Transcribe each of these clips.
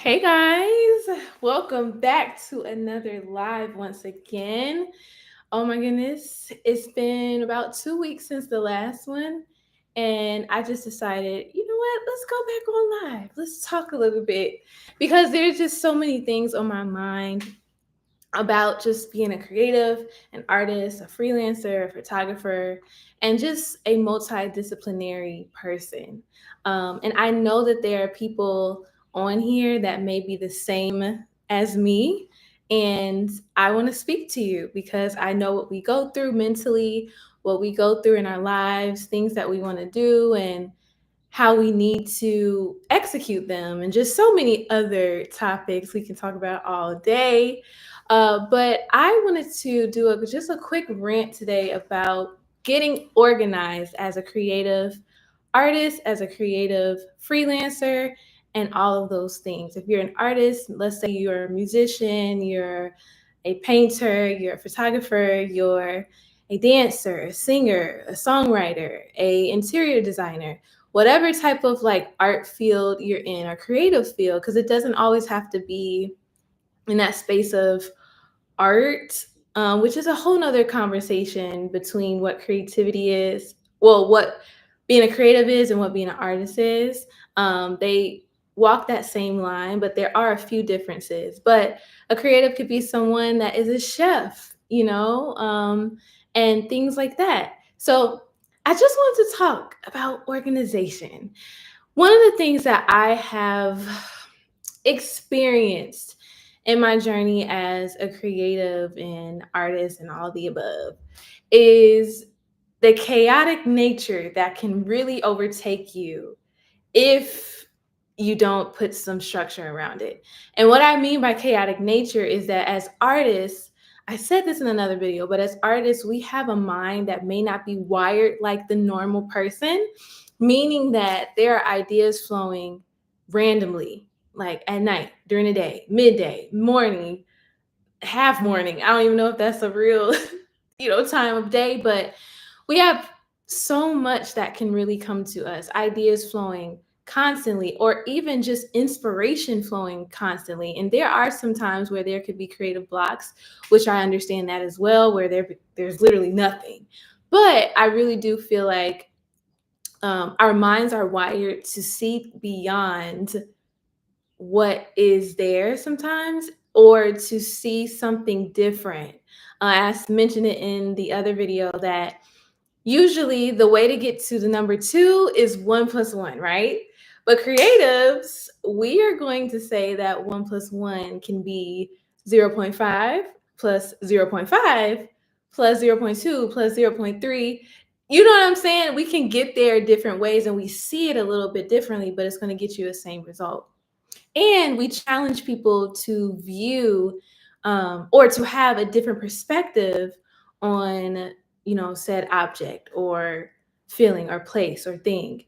Hey guys, welcome back to another live once again. Oh my goodness, it's been about 2 weeks since the last one, and I just decided, you know what, let's go back on live. Let's talk a little bit because there's just so many things on my mind about just being a creative, an artist, a freelancer, a photographer, and just a multidisciplinary person. And I know that there are people on here that may be the same as me. And I want to speak to you because I know what we go through mentally, what we go through in our lives, things that we want to do, and how we need to execute them, and just so many other topics we can talk about all day. But I wanted to do just a quick rant today about getting organized as a creative artist, as a creative freelancer, and all of those things. If you're an artist, let's say you're a musician, you're a painter, you're a photographer, you're a dancer, a singer, a songwriter, a interior designer, whatever type of like art field you're in or creative field, because it doesn't always have to be in that space of art, which is a whole nother conversation between what creativity is, well, what being a creative is and what being an artist is. They walk that same line, but there are a few differences. But a creative could be someone that is a chef, and things like that. So I just wanted to talk about organization. One of the things that I have experienced in my journey as a creative and artist and all the above is the chaotic nature that can really overtake you if you don't put some structure around it. And what I mean by chaotic nature is that as artists, I said this in another video, but as artists, we have a mind that may not be wired like the normal person, meaning that there are ideas flowing randomly, like at night, during the day, midday, morning, half morning. I don't even know if that's a real, time of day, but we have so much that can really come to us, ideas flowing constantly, or even just inspiration flowing constantly. And there are some times where there could be creative blocks, which I understand that as well, where there's literally nothing. But I really do feel like our minds are wired to see beyond what is there sometimes, or to see something different. I mentioned it in the other video that usually the way to get to the number two is 1 plus 1, right? But creatives, we are going to say that 1 plus 1 can be zero point 0.5 plus zero point 0.5 plus zero point 0.2 plus zero point 0.3. You know what I'm saying? We can get there different ways and we see it a little bit differently, but it's going to get you the same result. And we challenge people to view, or to have a different perspective on, said object or feeling or place or thing.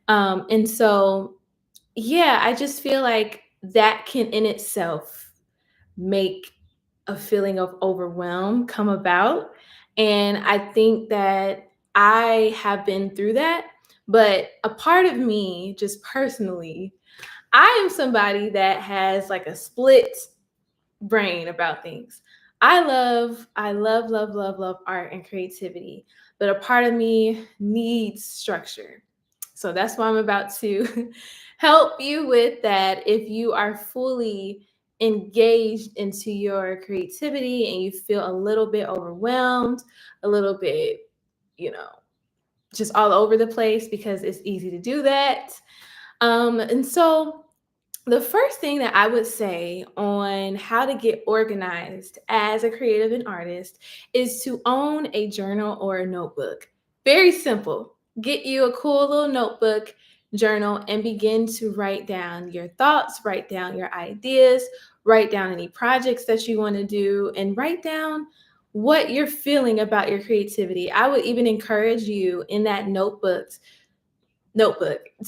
And so, yeah, I just feel like that can in itself make a feeling of overwhelm come about. And I think that I have been through that. But a part of me, just personally, I am somebody that has like a split brain about things. I love art and creativity, but a part of me needs structure. So that's why I'm about to help you with that. If you are fully engaged into your creativity and you feel a little bit overwhelmed, a little bit, you know, just all over the place, because it's easy to do that. And so the first thing that I would say on how to get organized as a creative and artist is to own a journal or a notebook. Very simple. Get you a cool little notebook, journal, and begin to write down your thoughts, write down your ideas, write down any projects that you want to do, and write down what you're feeling about your creativity. I would even encourage you in that notebook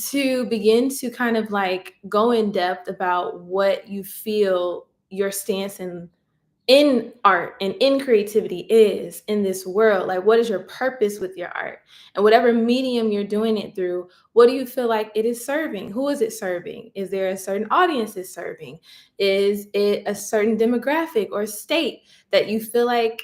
to begin to kind of like go in depth about what you feel your stance in in art and in creativity is in this world. Like, what is your purpose with your art? And whatever medium you're doing it through, what do you feel like it is serving? Who is it serving? Is there a certain audience it's serving? Is it a certain demographic or state that you feel like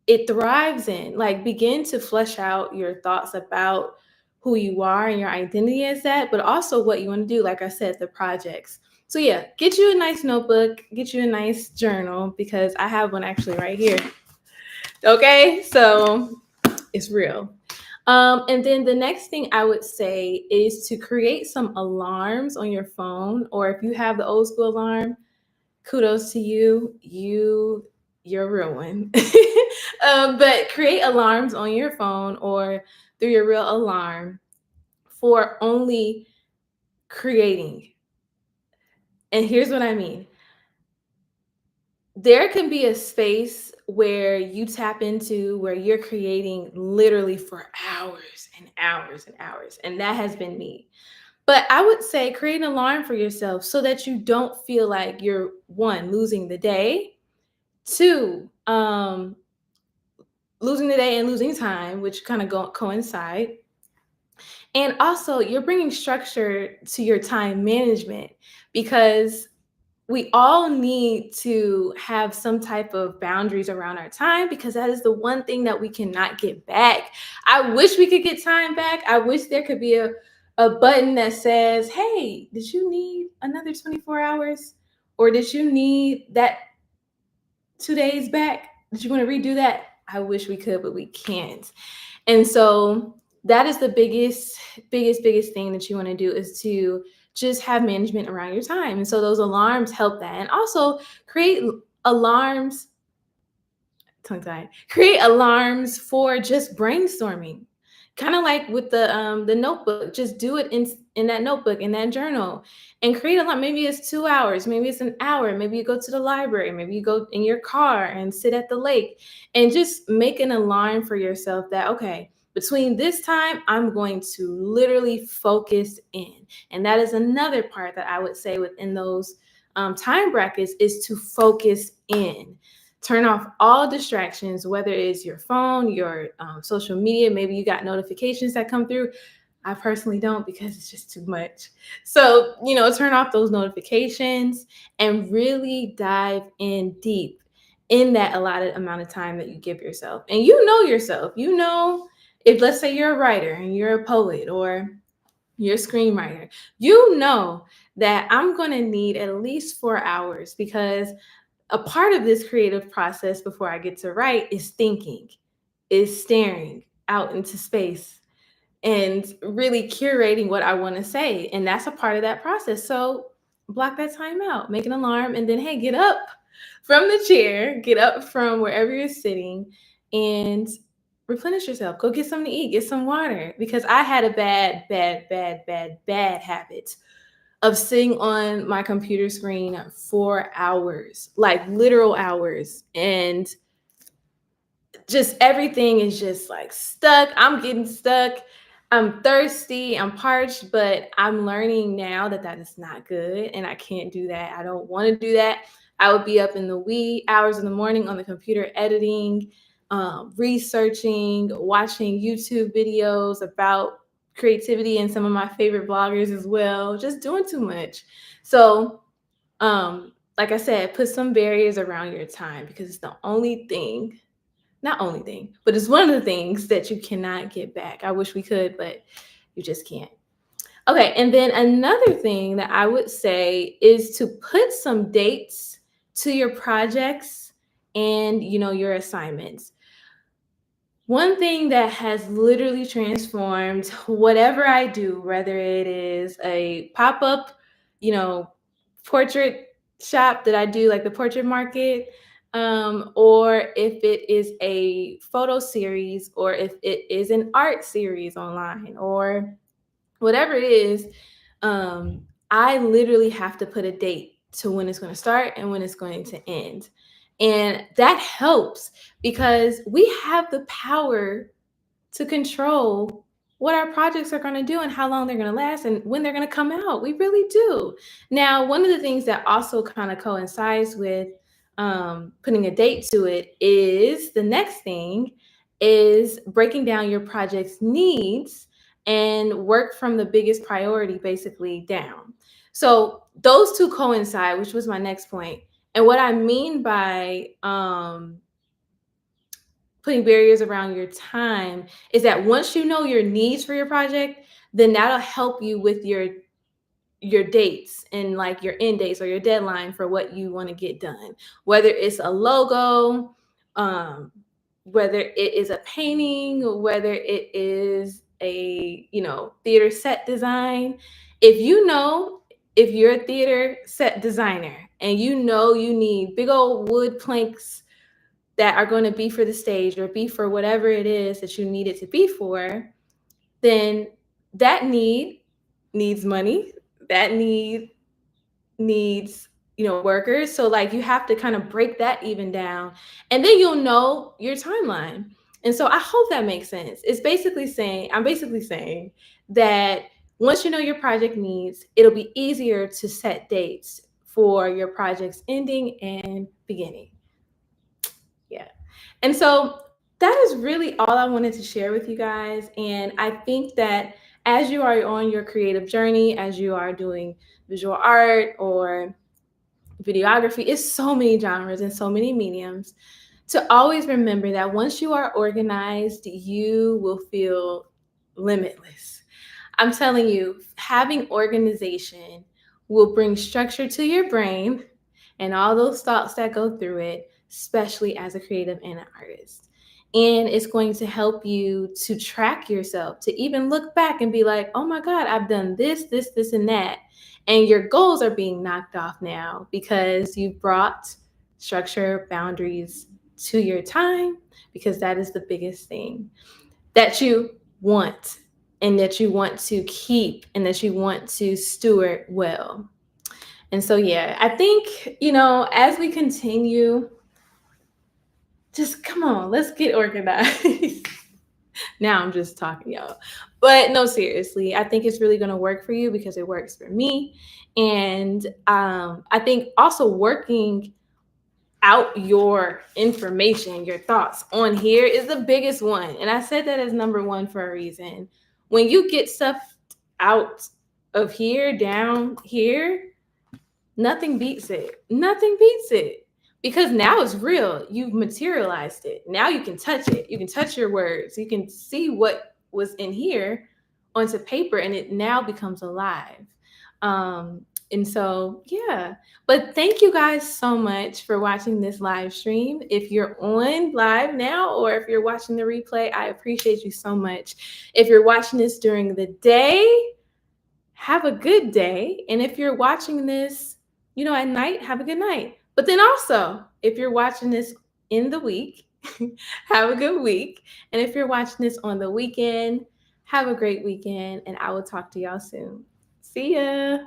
it thrives in? Like, begin to flesh out your thoughts about who you are and your identity as that, but also what you want to do. Like I said, the projects. So yeah, get you a nice notebook, get you a nice journal, because I have one actually right here. Okay, so it's real. And then the next thing I would say is to create some alarms on your phone, or if you have the old school alarm, kudos to you. You're a real one. But create alarms on your phone or through your real alarm for only creating. And here's what I mean. There can be a space where you tap into where you're creating literally for hours and hours and hours. And that has been me. But I would say create an alarm for yourself so that you don't feel like you're, one, losing the day, two, losing the day and losing time, which kind of coincide. And also, you're bringing structure to your time management, because we all need to have some type of boundaries around our time, because that is the one thing that we cannot get back. I wish we could get time back. I wish there could be a button that says, hey, did you need another 24 hours? Or did you need that 2 days back? Did you want to redo that? I wish we could, but we can't. And so that is the biggest thing that you want to do, is to just have management around your time. And so those alarms help that. And also create alarms, tongue tied, create alarms for just brainstorming. Kind of like with the notebook, just do it in that notebook, in that journal, and create a lot. Maybe it's 2 hours, maybe it's an hour, maybe you go to the library, maybe you go in your car and sit at the lake, and just make an alarm for yourself that, okay, between this time, I'm going to literally focus in. And that is another part that I would say within those time brackets, is to focus in. Turn off all distractions, whether it's your phone, your social media. Maybe you got notifications that come through. I personally don't, because it's just too much. So, turn off those notifications and really dive in deep in that allotted amount of time that you give yourself. And you know yourself. You know, if, let's say, you're a writer and you're a poet or you're a screenwriter, you know that I'm going to need at least 4 hours, because a part of this creative process before I get to write is thinking, is staring out into space and really curating what I want to say. And that's a part of that process. So block that time out, make an alarm, and then, hey, get up from the chair, get up from wherever you're sitting, and replenish yourself. Go get something to eat, get some water. Because I had a bad habit of sitting on my computer screen for hours, like literal hours. And just everything is just like stuck. I'm getting stuck. I'm thirsty. I'm parched, but I'm learning now that that is not good. And I can't do that. I don't want to do that. I would be up in the wee hours in the morning on the computer editing, researching, watching YouTube videos about creativity and some of my favorite bloggers as well, just doing too much. So, like I said, put some barriers around your time, because it's the only thing, not only thing, but it's one of the things that you cannot get back. I wish we could, but you just can't. Okay, and then another thing that I would say is to put some dates to your projects and, your assignments. One thing that has literally transformed whatever I do, whether it is a pop-up, you know, portrait shop that I do, like the portrait market, or if it is a photo series, or if it is an art series online, or whatever it is, I literally have to put a date to when it's going to start and when it's going to end. And that helps, because we have the power to control what our projects are going to do and how long they're going to last and when they're going to come out. We really do. Now, one of the things that also kind of coincides with putting a date to it is the next thing is breaking down your project's needs and work from the biggest priority basically down. So those two coincide, which was my next point. And what I mean by putting barriers around your time is that once you know your needs for your project, then that'll help you with your dates and like your end dates or your deadline for what you want to get done, whether it's a logo, um whether it is a painting, whether it is a theater set design. If you know, if you're a theater set designer and you know you need big old wood planks that are going to be for the stage or be for whatever it is that you need it to be for, then that needs money. That needs workers. So like you have to kind of break that even down, and then you'll know your timeline. And so I hope that makes sense. I'm basically saying that once you know your project needs, it'll be easier to set dates for your project's ending and beginning. Yeah. And so that is really all I wanted to share with you guys. And I think that as you are on your creative journey, as you are doing visual art or videography, it's so many genres and so many mediums, to always remember that once you are organized, you will feel limitless. I'm telling you, having organization will bring structure to your brain and all those thoughts that go through it, especially as a creative and an artist. And it's going to help you to track yourself, to even look back and be like, oh my God, I've done this, and that. And your goals are being knocked off now because you brought structure, boundaries to your time, because that is the biggest thing that you want and that you want to keep and that you want to steward well. And so, yeah, I think, as we continue, just come on, let's get organized. Now I'm just talking, y'all. But no, seriously, I think it's really going to work for you because it works for me. And I think also working out your information, your thoughts on here is the biggest one. And I said that as number one for a reason. When you get stuff out of here, down here, nothing beats it. Nothing beats it. Because now it's real. You've materialized it. Now you can touch it. You can touch your words. You can see what was in here onto paper, and it now becomes alive. And so, yeah. But thank you guys so much for watching this live stream. If you're on live now or if you're watching the replay, I appreciate you so much. If you're watching this during the day, have a good day. And if you're watching this, at night, have a good night. But then also, if you're watching this in the week, have a good week. And if you're watching this on the weekend, have a great weekend. And I will talk to y'all soon. See ya.